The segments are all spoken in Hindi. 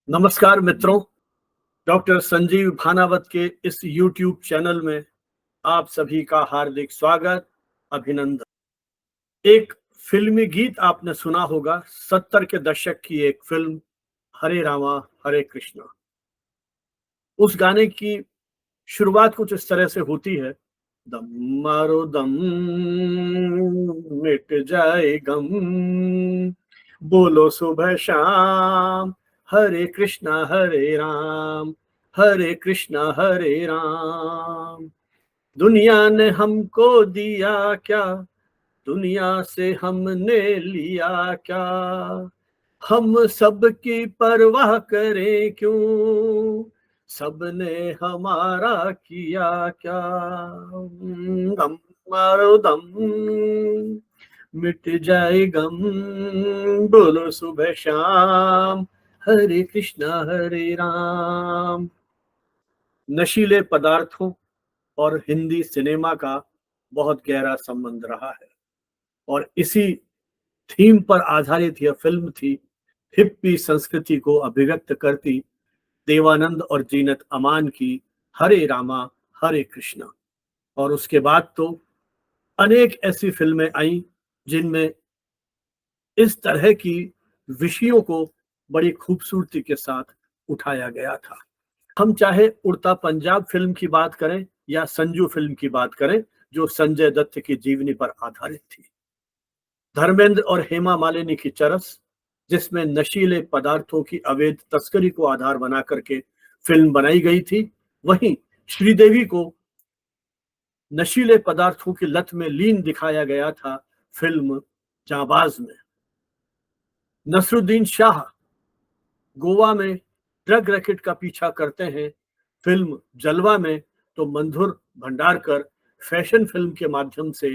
नमस्कार मित्रों। डॉक्टर संजीव भानावत के इस YouTube चैनल में आप सभी का हार्दिक स्वागत, अभिनंदन। एक फिल्मी गीत आपने सुना होगा, 70 के दशक की एक फिल्म हरे रामा हरे कृष्णा। उस गाने की शुरुआत कुछ इस तरह से होती है, दम मारो दम, मिट जाए गम, बोलो सुबह शाम, हरे कृष्णा हरे राम, हरे कृष्णा हरे राम। दुनिया ने हमको दिया क्या, दुनिया से हमने लिया क्या, हम सबकी परवाह करें क्यों, सबने हमारा किया क्या। दम मारो दम, मिट जाए गम, बोलो सुबह शाम, हरे कृष्णा हरे राम। नशीले पदार्थों और हिंदी सिनेमा का बहुत गहरा संबंध रहा है और इसी थीम पर आधारित यह फिल्म थी। हिप्पी संस्कृति को अभिव्यक्त करती देवानंद और जीनत अमान की हरे रामा हरे कृष्णा। और उसके बाद तो अनेक ऐसी फिल्में आईं जिनमें इस तरह की विषयों को बड़ी खूबसूरती के साथ उठाया गया था। हम चाहे उड़ता पंजाब फिल्म की बात करें या संजू फिल्म की बात करें, जो संजय दत्त की जीवनी पर आधारित थी। धर्मेंद्र और हेमा मालिनी की चरस, जिसमें नशीले पदार्थों की अवैध तस्करी को आधार बना करके फिल्म बनाई गई थी, वहीं श्रीदेवी को नशीले पदार्थों की लत में लीन दिखाया गया था फिल्म जाबाज में। नसरुद्दीन शाह गोवा में ड्रग रैकेट का पीछा करते हैं फिल्म जलवा में, तो मंधुर भंडारकर फैशन फिल्म के माध्यम से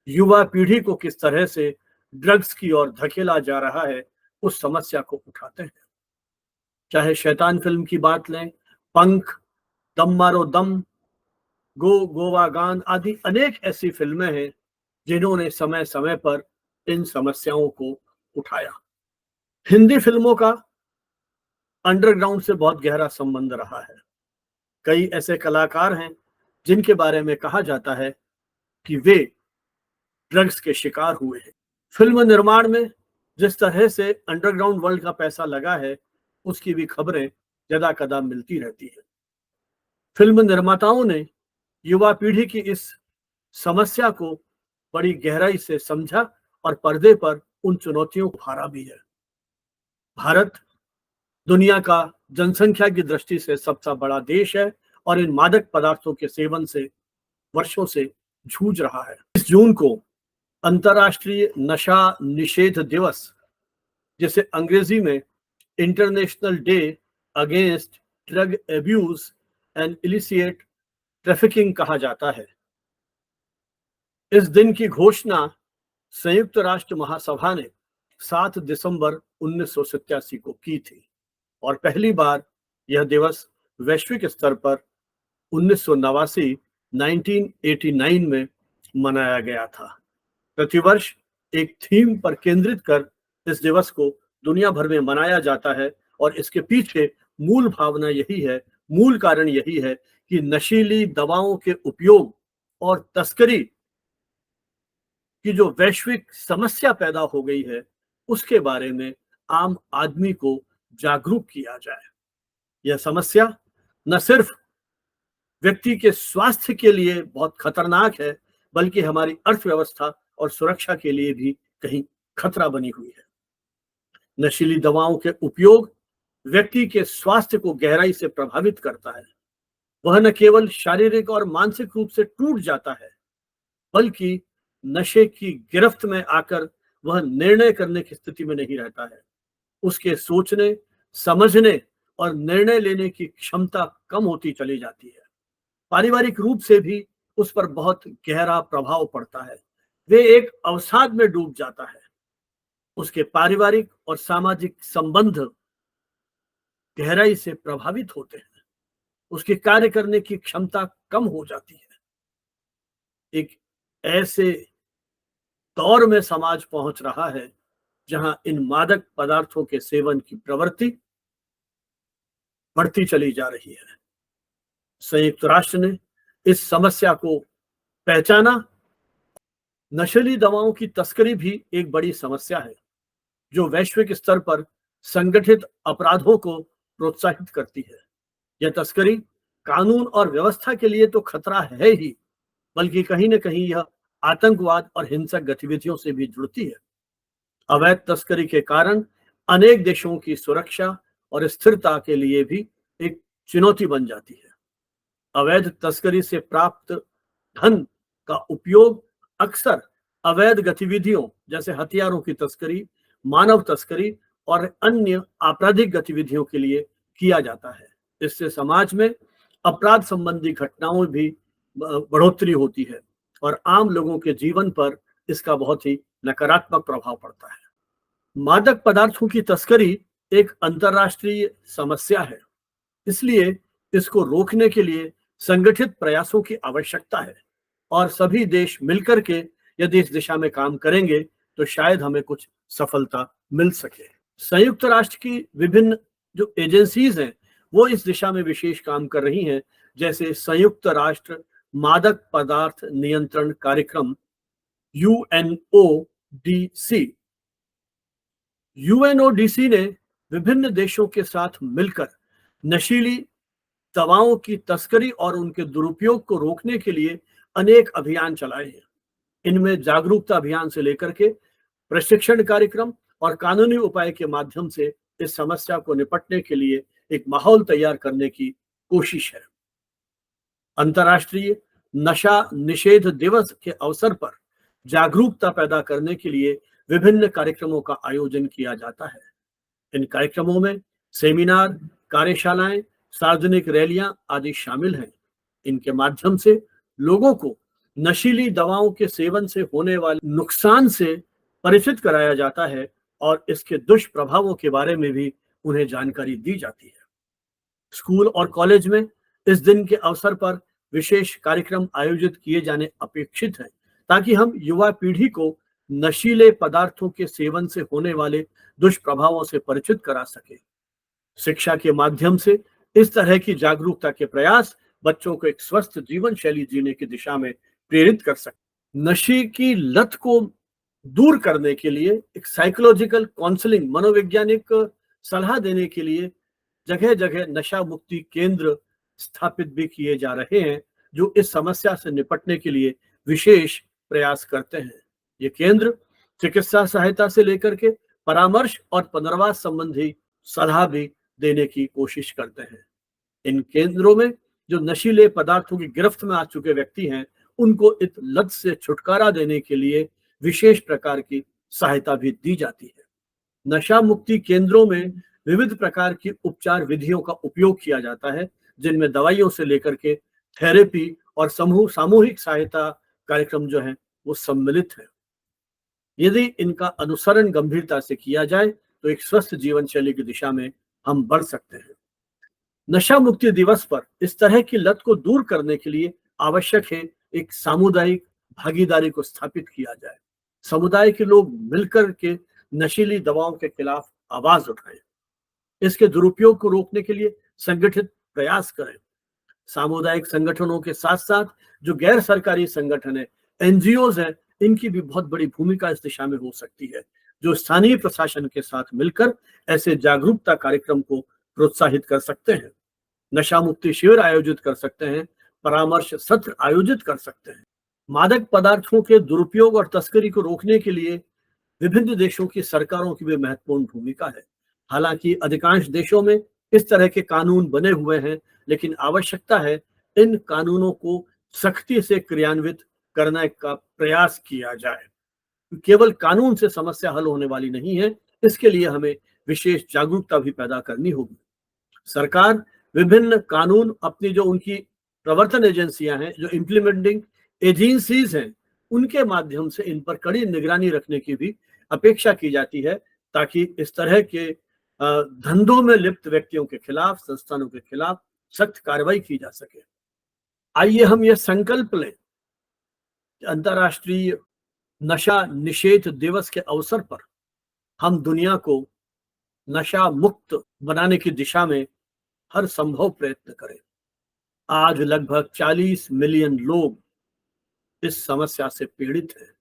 युवा पीढ़ी को किस तरह से ड्रग्स की ओर धकेला जा रहा है उस समस्या को उठाते हैं। चाहे शैतान फिल्म की बात लें, पंख, दम मारो दम, गोवा गान आदि अनेक ऐसी फिल्में हैं जिन्होंने समय समय पर इन समस्याओं को उठाया। हिंदी फिल्मों का अंडरग्राउंड से बहुत गहरा संबंध रहा है। कई ऐसे कलाकार हैं जिनके बारे में कहा जाता है कि वे ड्रग्स के शिकार हुए हैं। फिल्म निर्माण में जिस तरह से अंडरग्राउंड वर्ल्ड का पैसा लगा है, उसकी भी खबरें यदा कदा मिलती रहती है। फिल्म निर्माताओं ने युवा पीढ़ी की इस समस्या को बड़ी गहराई से समझा और पर्दे पर उन चुनौतियों को उभारा भी है। भारत दुनिया का जनसंख्या की दृष्टि से सबसे बड़ा देश है और इन मादक पदार्थों के सेवन से वर्षों से जूझ रहा है। इस जून को अंतर्राष्ट्रीय नशा निषेध दिवस, जिसे अंग्रेजी में international day against drug abuse and illicit trafficking कहा जाता है। इस दिन की घोषणा संयुक्त राष्ट्र महासभा ने 7 दिसंबर 1987 को की थी और पहली बार यह दिवस वैश्विक स्तर पर 1989 1989 में मनाया गया था। प्रतिवर्ष एक थीम पर केंद्रित कर इस दिवस को दुनिया भर में मनाया जाता है और इसके पीछे मूल भावना यही है, मूल कारण यही है कि नशीली दवाओं के उपयोग और तस्करी की जो वैश्विक समस्या पैदा हो गई है, उसके बारे में आम आदमी को जागरूक किया जाए। यह समस्या न सिर्फ व्यक्ति के स्वास्थ्य के लिए बहुत खतरनाक है, बल्कि हमारी अर्थव्यवस्था और सुरक्षा के लिए भी कहीं खतरा बनी हुई है। नशीली दवाओं के उपयोग व्यक्ति के स्वास्थ्य को गहराई से प्रभावित करता है। वह न केवल शारीरिक और मानसिक रूप से टूट जाता है, बल्कि नशे की गिरफ्त में आकर वह निर्णय करने की स्थिति में नहीं रहता है। उसके सोचने, समझने और निर्णय लेने की क्षमता कम होती चली जाती है। पारिवारिक रूप से भी उस पर बहुत गहरा प्रभाव पड़ता है। वे एक अवसाद में डूब जाता है। उसके पारिवारिक और सामाजिक संबंध गहराई से प्रभावित होते हैं। उसके कार्य करने की क्षमता कम हो जाती है। एक ऐसे दौर में समाज पहुंच रहा है जहां इन मादक पदार्थों के सेवन की प्रवृत्ति बढ़ती चली जा रही है। संयुक्त राष्ट्र ने इस समस्या को पहचाना। नशीली दवाओं की तस्करी भी एक बड़ी समस्या है जो वैश्विक स्तर पर संगठित अपराधों को प्रोत्साहित करती है। यह तस्करी कानून और व्यवस्था के लिए तो खतरा है ही, बल्कि कहीं न कहीं यह आतंकवाद और हिंसक गतिविधियों से भी जुड़ती है। अवैध तस्करी के कारण अनेक देशों की सुरक्षा और स्थिरता के लिए भी एक चुनौती बन जाती है। अवैध तस्करी से प्राप्त धन का उपयोग अक्सर अवैध गतिविधियों जैसे हथियारों की तस्करी, मानव तस्करी और अन्य आपराधिक गतिविधियों के लिए किया जाता है। इससे समाज में अपराध संबंधी घटनाओं भी बढ़ोतरी होती है और आम लोगों के जीवन पर इसका बहुत ही नकारात्मक प्रभाव पड़ता है। मादक पदार्थों की तस्करी एक अंतर्राष्ट्रीय समस्या है, इसलिए इसको रोकने के लिए संगठित प्रयासों की आवश्यकता है और सभी देश मिलकर के यदि इस दिशा में काम करेंगे तो शायद हमें कुछ सफलता मिल सके। संयुक्त राष्ट्र की विभिन्न जो एजेंसीज हैं वो इस दिशा में विशेष काम कर रही हैं, जैसे संयुक्त राष्ट्र मादक पदार्थ नियंत्रण कार्यक्रम यूएनओडीसी। यूएनओडीसी ने विभिन्न देशों के साथ मिलकर नशीली दवाओं की तस्करी और उनके दुरुपयोग को रोकने के लिए अनेक अभियान चलाए हैं। इनमें जागरूकता अभियान से लेकर के प्रशिक्षण कार्यक्रम और कानूनी उपाय के माध्यम से इस समस्या को निपटने के लिए एक माहौल तैयार करने की कोशिश है। अंतर्राष्ट्रीय नशा निषेध दिवस के अवसर पर जागरूकता पैदा करने के लिए विभिन्न कार्यक्रमों का आयोजन किया जाता है। इन कार्यक्रमों में सेमिनार, कार्यशालाएं, सार्वजनिक रैलियां आदि शामिल हैं। इनके माध्यम से लोगों को नशीली दवाओं के सेवन से होने वाले नुकसान से परिचित कराया जाता है और इसके दुष्प्रभावों के बारे में भी उन्हें जानकारी दी जाती है। स्कूल और कॉलेज में इस दिन के अवसर पर विशेष कार्यक्रम आयोजित किए जाने अपेक्षित हैं, ताकि हम युवा पीढ़ी को नशीले पदार्थों के सेवन से होने वाले दुष्प्रभावों से परिचित करा सके। शिक्षा के माध्यम से इस तरह की जागरूकता के प्रयास बच्चों को एक स्वस्थ जीवन शैली जीने की दिशा में प्रेरित कर सकते। नशे की लत को दूर करने के लिए एक साइकोलॉजिकल काउंसलिंग, मनोवैज्ञानिक सलाह देने के लिए जगह जगह नशा मुक्ति केंद्र स्थापित भी किए जा रहे हैं, जो इस समस्या से निपटने के लिए विशेष प्रयास करते हैं। ये केंद्र चिकित्सा सहायता से लेकर के परामर्श और पुनर्वास संबंधी सलाह भी देने की कोशिश करते हैं। इन केंद्रों में जो नशीले पदार्थों की गिरफ्त में आ चुके व्यक्ति हैं, उनको इस लत से छुटकारा देने के लिए विशेष प्रकार की सहायता भी दी जाती है। नशा मुक्ति केंद्रों में विविध प्रकार की उपचार विधियों का उपयोग किया जाता है, जिनमें दवाइयों से लेकर के थेरेपी और सामूहिक सहायता कार्यक्रम जो है वो सम्मिलित है। यदि इनका अनुसरण गंभीरता से किया जाए तो एक स्वस्थ जीवन शैली की दिशा में हम बढ़ सकते हैं। नशा मुक्ति दिवस पर इस तरह की लत को दूर करने के लिए आवश्यक है एक सामुदायिक भागीदारी को स्थापित किया जाए। समुदाय के लोग मिलकर के नशीली दवाओं के खिलाफ आवाज उठाएं, इसके दुरुपयोग को रोकने के लिए संगठित प्रयास करें। सामुदायिक संगठनों के साथ साथ जो गैर सरकारी संगठन है, एनजीओज हैं, इनकी भी बहुत बड़ी भूमिका इस दिशा में हो सकती है, जो स्थानीय प्रशासन के साथ मिलकर ऐसे जागरूकता कार्यक्रम को प्रोत्साहित कर सकते हैं। नशा मुक्ति शिविर आयोजित कर सकते हैं, परामर्श सत्र आयोजित कर सकते हैं। मादक पदार्थों के दुरुपयोग और तस्करी को रोकने के लिए विभिन्न देशों की सरकारों की भी महत्वपूर्ण भूमिका है। हालांकि अधिकांश देशों में इस तरह के कानून बने हुए हैं, लेकिन आवश्यकता है इन कानूनों को सख्ती से क्रियान्वित करने का प्रयास किया जाए। केवल कानून से समस्या हल होने वाली नहीं है, इसके लिए हमें विशेष जागरूकता भी पैदा करनी होगी। सरकार विभिन्न कानून अपनी जो उनकी प्रवर्तन एजेंसियां हैं, जो इम्प्लीमेंटिंग एजेंसीज हैं, उनके माध्यम से इन पर कड़ी निगरानी रखने की भी अपेक्षा की जाती है, ताकि इस तरह के धंधों में लिप्त व्यक्तियों के खिलाफ, संस्थानों के खिलाफ सख्त कार्रवाई की जा सके। आइए हम यह संकल्प लें, अंतर्राष्ट्रीय नशा निषेध दिवस के अवसर पर हम दुनिया को नशा मुक्त बनाने की दिशा में हर संभव प्रयत्न करें। आज लगभग 40 मिलियन लोग इस समस्या से पीड़ित हैं,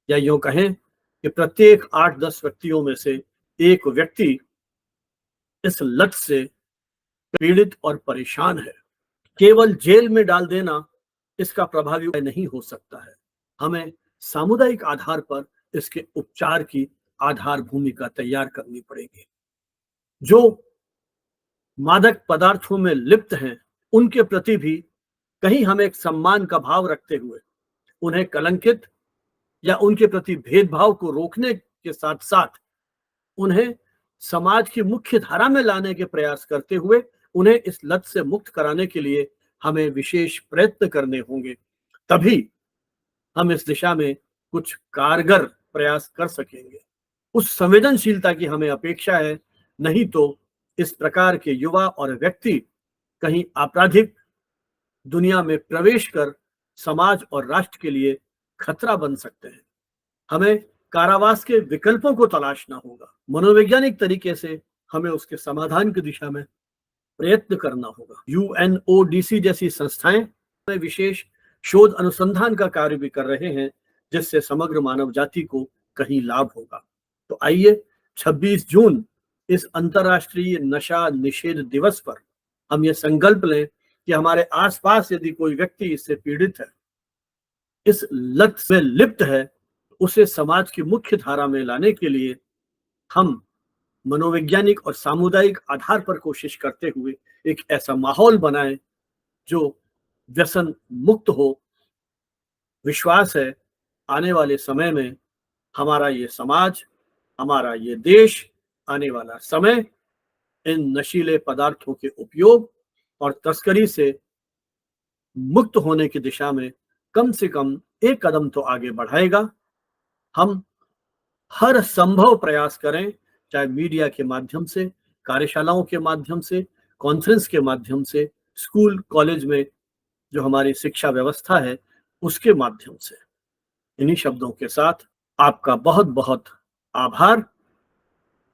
या यूं कहें कि प्रत्येक 8-10 व्यक्तियों में से एक व्यक्ति इस लत से पीड़ित और परेशान है। केवल जेल में डाल देना इसका प्रभावी उपाय नहीं हो सकता है। हमें सामुदायिक आधार पर इसके उपचार की आधार भूमिका तैयार करनी पड़ेगी। जो मादक पदार्थों में लिप्त हैं, उनके प्रति भी कहीं हमें एक सम्मान का भाव रखते हुए उन्हें कलंकित या उनके प्रति भेदभाव को रोकने के साथ साथ उन्हें समाज की मुख्य धारा में लाने के प्रयास करते हुए उन्हें इस लत से मुक्त कराने के लिए हमें विशेष प्रयत्न करने होंगे। तभी हम इस दिशा में कुछ कारगर प्रयास कर सकेंगे। उस संवेदनशीलता की हमें अपेक्षा है, नहीं तो इस प्रकार के युवा और व्यक्ति कहीं आपराधिक दुनिया में प्रवेश कर समाज और राष्ट्र के लिए खतरा बन सकते हैं। हमें कारावास के विकल्पों को तलाशना होगा। मनोवैज्ञानिक तरीके से हमें उसके समाधान की दिशा में प्रयत्न करना होगा। यूएनओडीसी जैसी संस्थाएं में विशेष शोध अनुसंधान का कार्य भी कर रहे हैं, जिससे समग्र मानव जाति को कहीं लाभ होगा। तो आइए 26 जून इस अंतर्राष्ट्रीय नशा निषेध दिवस पर हम ये संकल्प लें कि हमारे आसपास यदि कोई व्यक्ति इससे पीड़ित है, इस लत से लिप्त है, उसे समाज की मुख्य धारा में लाने के लिए हम मनोवैज्ञानिक और सामुदायिक आधार पर कोशिश करते हुए एक ऐसा माहौल बनाएं जो व्यसन मुक्त हो। विश्वास है आने वाले समय में हमारा ये समाज, हमारा ये देश, आने वाला समय इन नशीले पदार्थों के उपयोग और तस्करी से मुक्त होने की दिशा में कम से कम एक कदम तो आगे बढ़ाएगा। हम हर संभव प्रयास करें, चाहे मीडिया के माध्यम से, कार्यशालाओं के माध्यम से, कॉन्फ्रेंस के माध्यम से, स्कूल कॉलेज में जो हमारी शिक्षा व्यवस्था है उसके माध्यम से। इन्हीं शब्दों के साथ आपका बहुत बहुत आभार,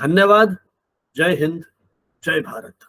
धन्यवाद। जय हिंद, जय भारत।